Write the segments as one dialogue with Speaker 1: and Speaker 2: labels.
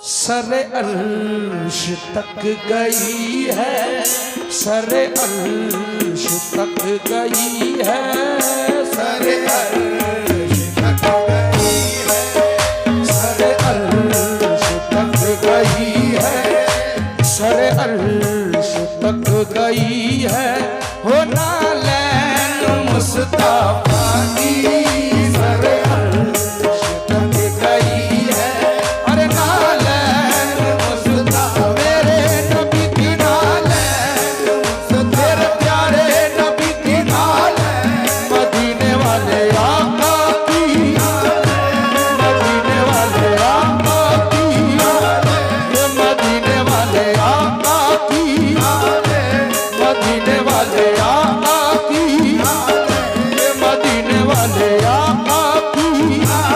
Speaker 1: सरे अर्श तक गई है, सरे अर्श तक गई है, सरे अर्श तक गई है, सरे अर्श तक गई है, सरे अर्श तक गई है। हो नालैन मुस्तफा की सरे अर्श तक गई है। अरे नालैन मुस्तफा मेरे नबी की नालैन, तेरे प्यारे नबी की नालैन, मदीने वाले आका की, मदीने वाले आका की, ये मदीने वाले आका की, मदीने वाले आका की, ये मदीने वाले आका की,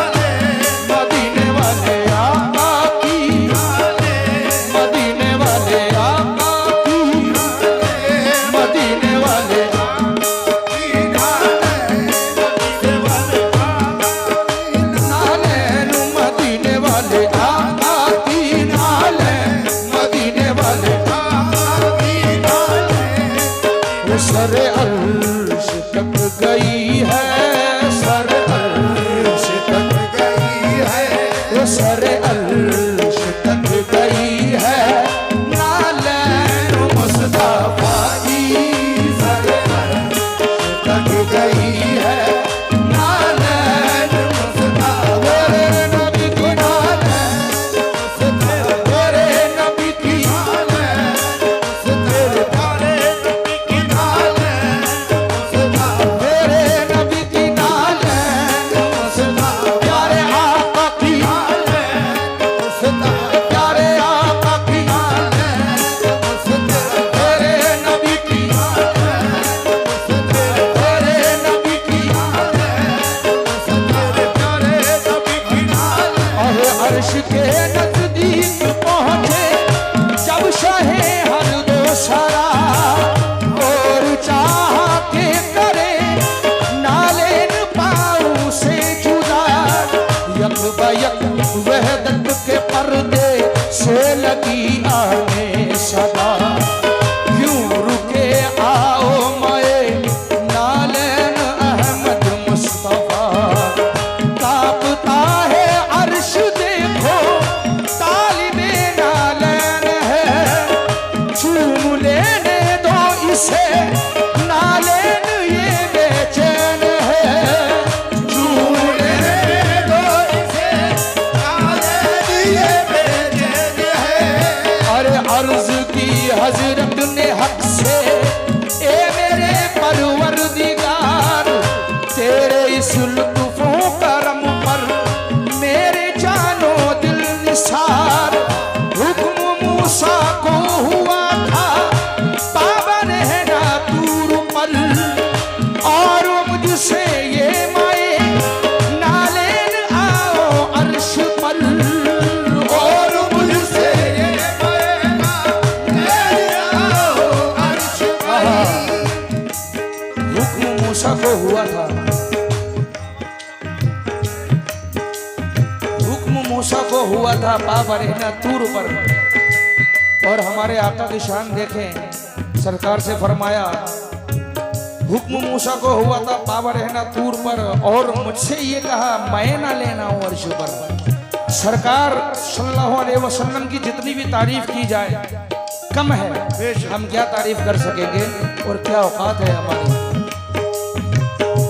Speaker 1: मदीने वाले आका की, मदीने वाले आका की, मदीने वाले नालैन, मदीने वाले आका की नालैन, मदीने वाले वो सरे अर्श तक गई है, सरे अर्श तक गई है, वो सरे अर्श तक गई है। नालैन मुस्तफा की सरे अर्श तक गई है। नालैन मुस्तफा मेरे नबी की नालैन, मेरे नबी की नालैन, तेरे प्यारे नबी की नालैन, मेरे नबी की नालैन, प्यारे आका की नालैन, प्यारे आका की नालैन, मेरे नबी की नालैन, मेरे नबी की नालैन, मेरे प्यारे नबी की नालैन। और अर्श के नजदीक पहुंचे जब शाहे हर दो सरा, और चाह के करे नालेन पाऊ से जुदा, यक बयक वहदत के पर्दे से लगी आने सदा। यूं रुके आओ मए नालैन अहमद मुस्तफा, कांपता है अर्श देखो तालिबे नालैन है, चूम लेने दो इसे नालैन ये बेचैन है, चूम लेने दो इसे नालैन ये बेचैन है। अरे अर्ज की हजरत ने हक से ए मेरे परवरदिगार, तेरे इस लुत्फों करम पर मेरे जानो दिल निसार। हुक्म मूसा को हुआ था पावन है ना तूर पर, और मुझसे ये माए नालैन आओ अर्श पर, और मुझसे ये माए नालैन आओ अर्श पर। हुक्म मूसा को हुआ था, हुक्म मूसा को हुआ था पावन है ना तूर पर, और हमारे आका की शान देखें, सरकार से फरमाया हुक्म मूसा को हुआ था पावर है ना तूर पर, और मुझसे ये कहा मैं ना लेना हूं अर्श पर। सरकार सल्लल्लाहु अलैहि वसल्लम की जितनी भी तारीफ की जाए कम है, हम क्या तारीफ कर सकेंगे और क्या औकात है हमारी।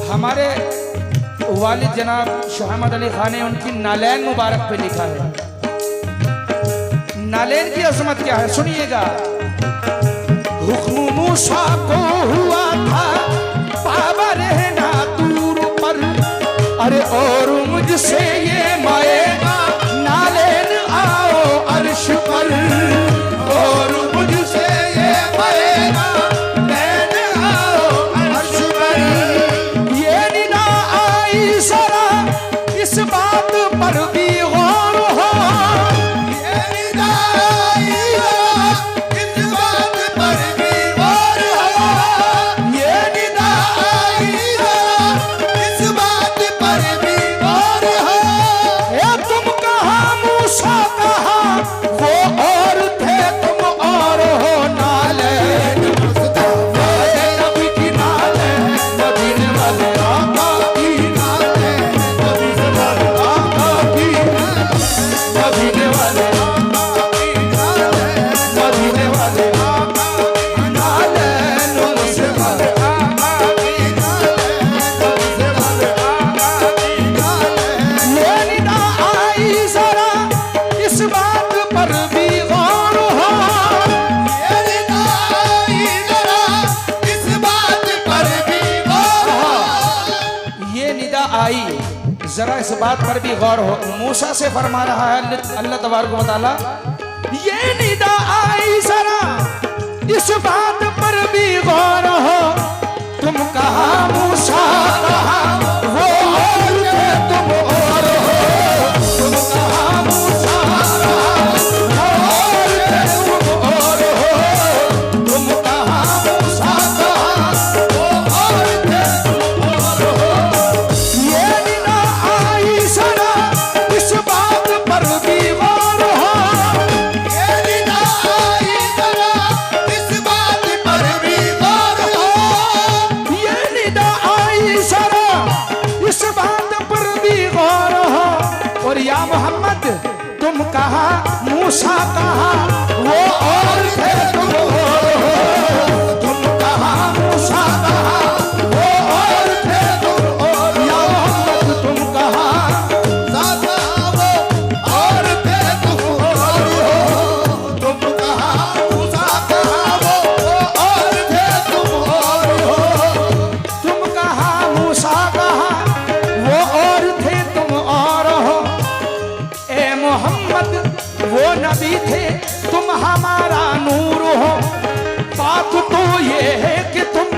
Speaker 1: हमारे वालिद जनाब शाह अहमद अली खान ने उनकी नालैन मुबारक पे लिखा है। नालैन की अजमत क्या है सुनिएगा। हुक्म मूसा को हुआ था पावर है ना तूर पर, अरे और मुझसे ये माएगा नालैन आओ अर्श पर, और मुझसे ये माएगा नालैन आओ अर्श पर। ये निदा आई जरा इस बात पर भी गौर हो, ये निदा आई जरा इस बात पर भी गौर हो, ये निदा आई जरा इस बात पर भी गौर हो। ये तुम कहाँ मूसा कहाँ मदीने वाले मदीने वाले नालैन मुस्तफा ये निदा आई जरा इस बात पर भी गौर हो
Speaker 2: ये निदा आई जरा इस बात पर भी गौर हो
Speaker 1: ये निदा आई जरा इस बात पर भी गौर हो मूसा से फरमा रहा है अल्लाह तबारक व तआला ये निदा आई जरा इस बात पर भी गौर हो तुम कहा मूसा कहा वो और थे तुम और हो तुम कहा मूसा कहा वो और थे तुम और हो तुम कहा मूसा कहा वो और थे तुम और हो ये निदा आई जरा इस बात पर भी गौर हो
Speaker 2: ये निदा आई जरा इस बात पर भी गौर हो
Speaker 1: ये निदा आई जरा इस बात पर भी गौर हो और या मोहम्मद तुम कहा मूसा कहा वो और थे तुम और हो तुम कहा मूसा कहा वो और थे तुम और या मोहम्मद तुम कहा
Speaker 2: दादा वो और थे तुम और हो तुम कहा मूसा कहा वो और थे तुम और हो
Speaker 1: तुम कहा मूसा कहा वो और थे तुम और हो ए मोहम्मद वो नबी थे तुम हमारा नूर हो बात तो ये है कि तुम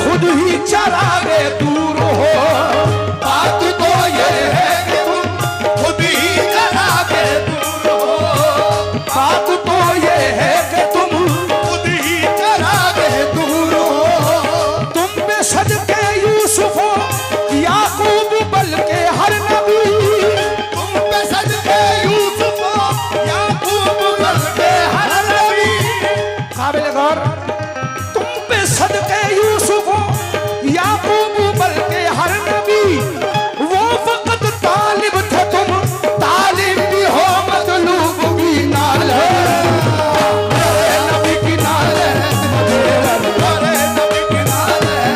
Speaker 1: खुद ही चरागे दूर हो बात तो ये है कि तुम
Speaker 2: खुद ही चला के दूर हो
Speaker 1: बात तो ये है कि तुम
Speaker 2: खुद ही चला के दूर हो
Speaker 1: तुम पे सदके यूसुफ हो याकूब बल्कि हर नबी
Speaker 2: तुम पे सजदे यूसुफ याकूब करते हर नबी
Speaker 1: काबिल गौर तुम पे सदके यूसुफ हो याकूब बल्कि हर नबी वो वक्त तालिब थे तुम तालिब भी हो मतलूब भी नाल है मेरे नबी की नाल है
Speaker 2: अरे नबी की नाल है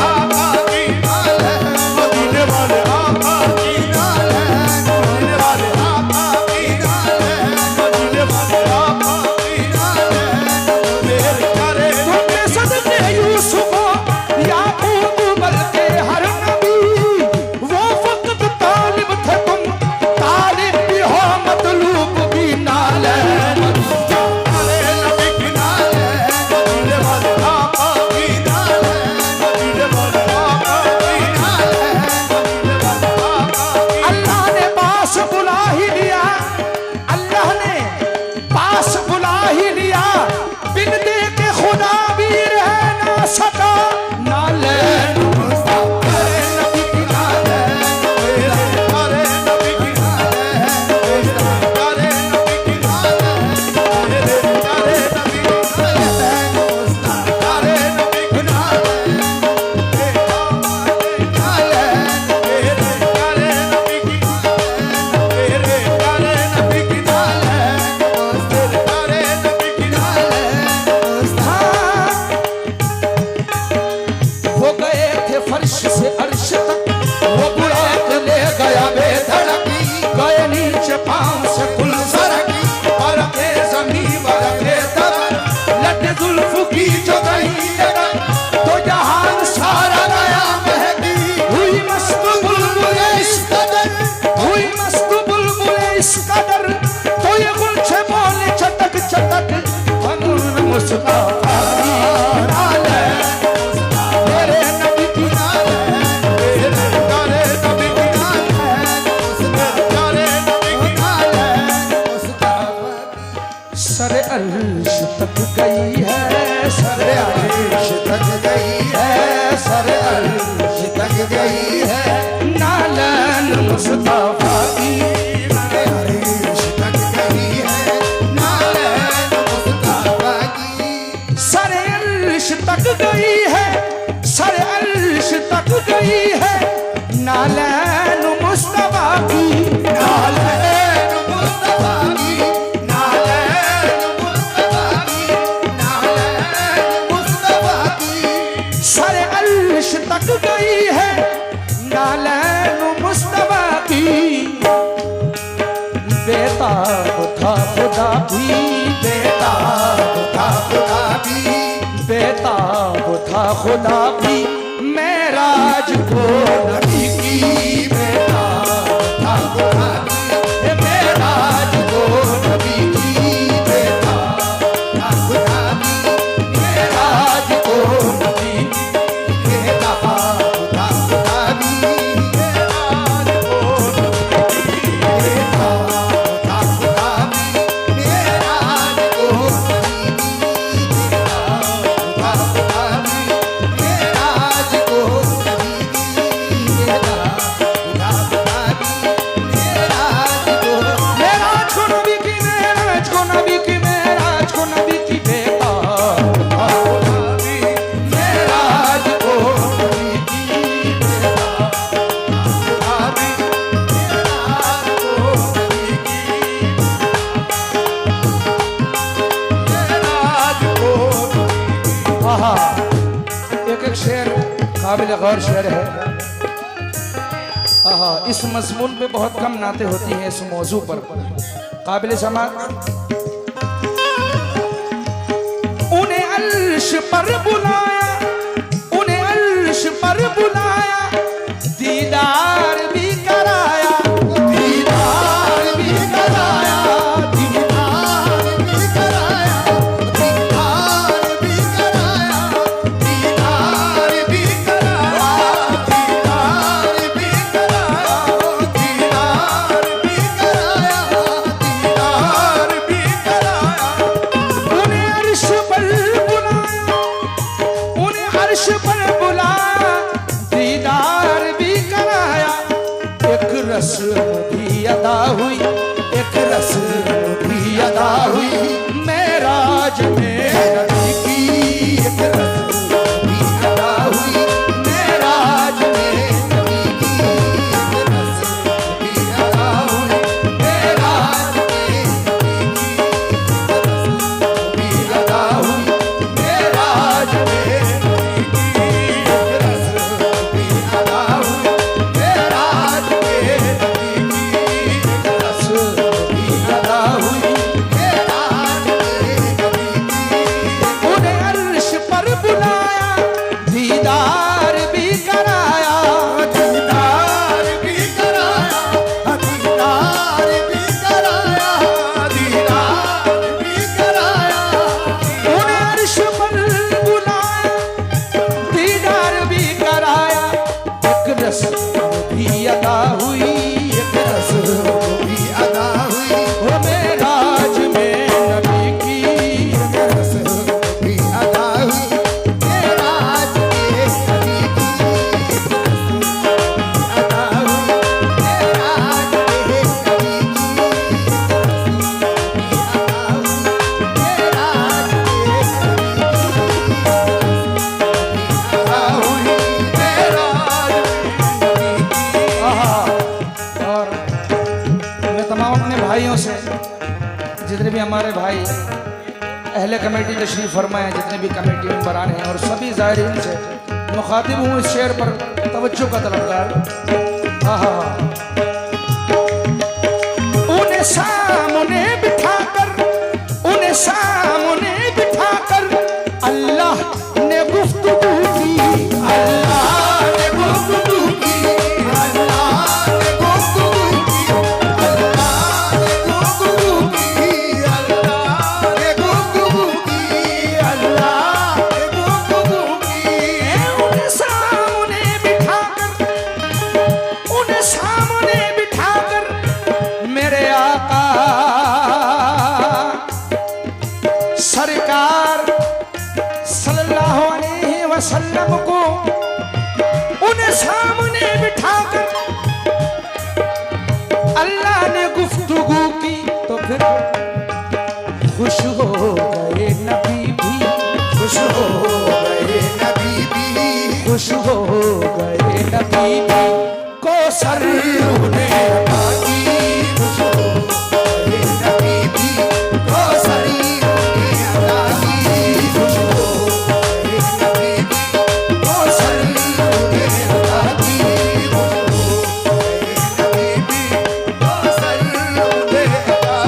Speaker 2: आका की नाल है मदीने वाले आका की नाल है मदीने वाले आका की नाल है मदीने वाले आका की नाल है मेरे करे
Speaker 1: तुम पे सदके यूसुफ हो याकूब बल्कि हर नबी वो वक्त तालिब थे तुम तालिब भी हो मतलूब भी नाल है
Speaker 2: अरे नबी की नाल है मदीने वाले आका की नाल है मदीने वाले आका की नाल है मदीने वाले आका की
Speaker 1: अल्लाह ने पास बुला ही लिया अल्लाह ने पास बुला ही लिया बिन दे के खुदा भी रह ना सका नालैन
Speaker 2: मुस्तफा नबी की नाल है अरे नबी की नाल है अरे नबी की नाल है अरे नबी की नाल है मुस्तफा अरे नबी की नाल है नाल है अरे नबी की नाल है अरे नबी की नाल है अरे नबी की नाल है
Speaker 1: वो गए थे फर्श से अर्श तक वो बुराक ले गया बेधड़क गए नीचे पांव से कुल सरक और के जमीन पर के तर लट जुल्फ की जो गई तो जहान सारा गया महकी हुई मस्त बुलबुल इस कदर हुई मस्त बुलबुल इस कदर तो ये गुलछे बोले चटक चटक बनूर मुस्कुरा नाल है मेरे नबी की नाल है
Speaker 2: अरे नबी की नाल है अरे नबी की नाल है
Speaker 1: सरे अर्श तक गई है सरे अर्श
Speaker 2: तक गई है
Speaker 1: सरे अर्श
Speaker 2: तक गई है
Speaker 1: नालन मुस्तफा की
Speaker 2: हरीश तक गई है नालैन मुस्तफा की
Speaker 1: सरे अर्श तक गई है सरे अर्श तक गई है नालन मुस्तफा की
Speaker 2: नालैन
Speaker 1: बेताब था खुदा भी,
Speaker 2: बेताब था खुदा भी,
Speaker 1: बेताब था खुदा भी मेराज को नबी की,
Speaker 2: बेताब था खुदा भी, मेराज को नबी की, बेताब था खुदा भी, मेराज को नबी की, बेताब था खुदा भी, मेराज को नबी की, बेताब था खुदा भी, मेराज को नबी की, बेताब था खुदा भी, मेराज को नबी की, बेताब था खुदा भी, मेराज को
Speaker 1: मेराज को नबी की, मेराज को नबी की, मेराज को नबी की, बेताब था खुदा भी
Speaker 2: मेराज को नबी की, बेताब था खुदा भी, मेराज को नबी की, मेराज को नबी की।
Speaker 1: आहा, एक एक शेर काबिल गौर शेर है। आहा, इस मजमून पे बहुत कम नाते होती हैं इस मौजू पर, काबिल समात। उन्हें अर्श पर बुलाया, उन्हें अर्श पर बुलाया, दीदार भी कराया,
Speaker 2: दीदार भी कराया, दीदार भी कराया, दीदार भी कराया, दीदार भी कराया, दीदार भी कराया, दीदार भी कराया, दीदार भी कराया।
Speaker 1: उन्हें अर्श पर बुलाया, उन्हें अर्श पर बुलाया, दीदार भी कराया। एक रस्म भी अदा हुई, एक रस्म भी अदा हुई मेराज में नबी की,
Speaker 2: एक रस्म भी अदा हुई मेराज में नबी की, एक रस्म भी अदा हुई मेराज में नबी की, एक रस्म भी अदा हुई मेराज में नबी की, एक रस्म भी अदा हुई मेराज में नबी की, एक रस्म भी अदा हुई मेराज में नबी की।
Speaker 1: उन्हें अर्श पर बुलाया, दीदार भी कराया,
Speaker 2: दीदार भी कराया, दीदार भी कराया, दीदार भी कराया।
Speaker 1: उन्हें अर्श पर बुलाया, दीदार भी कराया। एक रस्म भी अदा हुई, एक रस्म
Speaker 2: भी अदा हुई
Speaker 1: वो मेराज में नबी की,
Speaker 2: एक रस्म भी अदा हुई मेराज में नबी की, एक रस्म भी अदा हुई मेराज में नबी की, एक रस्म भी अदा हुई मेराज में नबी की, अदा हुई मेराज में नबी की।
Speaker 1: आहा, और मैं तमाम अपने भाइयों से, जितने भी हमारे भाई अहले कमेटी तशरीफ फरमाए, जितने भी कमेटी मेंबरान हैं, और सभी ज़ायरीन से मुखातिब हूँ इस शेर पर तवज्जो का तलबगार। आहा, उन्हें सामने बिठाकर, उन्हें सामने बिठाकर अल्लाह ने गुफ्तगू की,
Speaker 2: अल्लाह ने गुफ्तगू की, अल्लाह ने गुफ्तगू की, अल्लाह ने गुफ्तगू की, अल्लाह ने गुफ्तगू की, अल्लाह ने गुफ्तगू की।
Speaker 1: उन्हें सामने बिठाकर, उन्हें सामने बिठाकर मेरे आका सरकार सल्लल्लाहु अलैहि वसल्लम को, उन्हें सामने बिठाकर अल्लाह ने गुफ्तगू की, तो फिर खुश हो गए नबी भी,
Speaker 2: खुश हो गए नबी भी,
Speaker 1: खुश हो गए नबी भी को सर
Speaker 2: उन्हें अता की, खुश हो गए नबी भी, को सरी उन्हें अता की, खुश हो गए नबी भी, को सरी उन्हें अता की, खुश हो गए नबी भी, को सरी उन्हें अता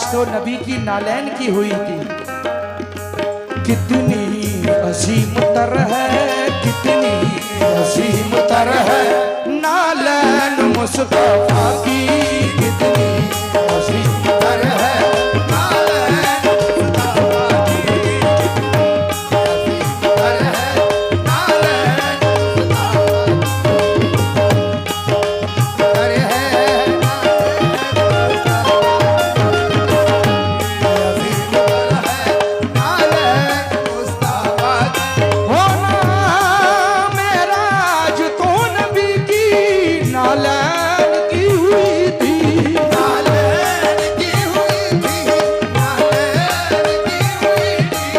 Speaker 1: लाश तो नबी की नालैन की हुई थी। कितनी असीम तर है, कितनी असीम तर है नालैन मुस्तफा की, कितनी असीम तर है नालैन मुस्तफा की, असीम तर है नालैन मुस्तफा की। होना मेराज तो नबी की नालैन की हुई थी, नालैन की हुई थी, नालैन की हुई थी।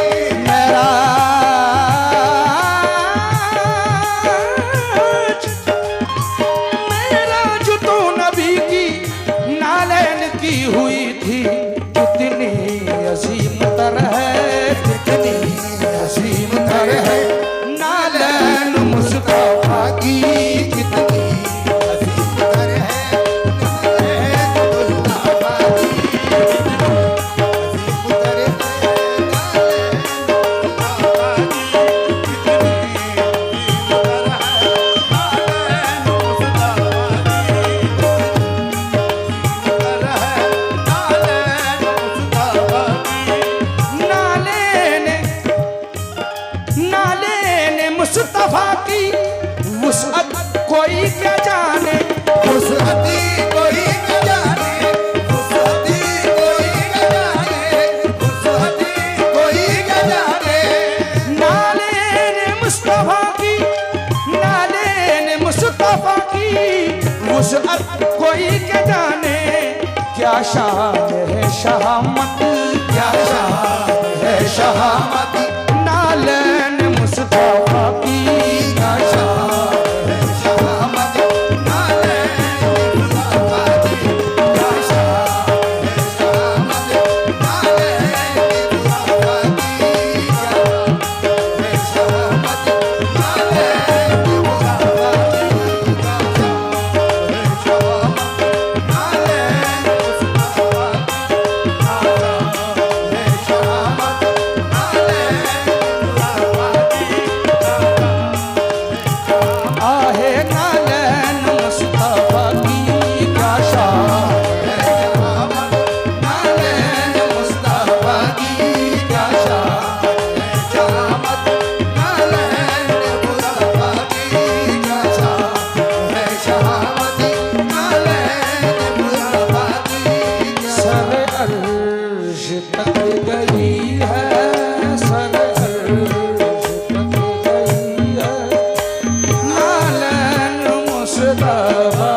Speaker 1: मेराज तो नबी की नालैन की हुई थी। कितनी असीम तर है, कितनी असीम तर है नालैन मुस्तफा की, कितनी असीम तर है नालैन मुस्तफा की, असीम तर है नालैन मुस्तफा नालैन मुस्तफा की वुसअत कोई क्या जाने, वुसअत कोई क्या जाने, वुसअत कोई क्या जाने, वुसअत कोई क्या जाने। नालैन मुस्तफा की, नालैन मुस्तफा की वुसअत कोई क्या जाने। क्या शान है शहामत, क्या शान है शहामत नालैन मुस्तफा की, क्या शान है शहामत नालैन मुस्तफा की, क्या शान है शहामत नालैन मुस्तफा की, क्या है शहामत नालैन मुस्तफा की, क्या है शहामत नालैन मुस्तफा मुस्तफा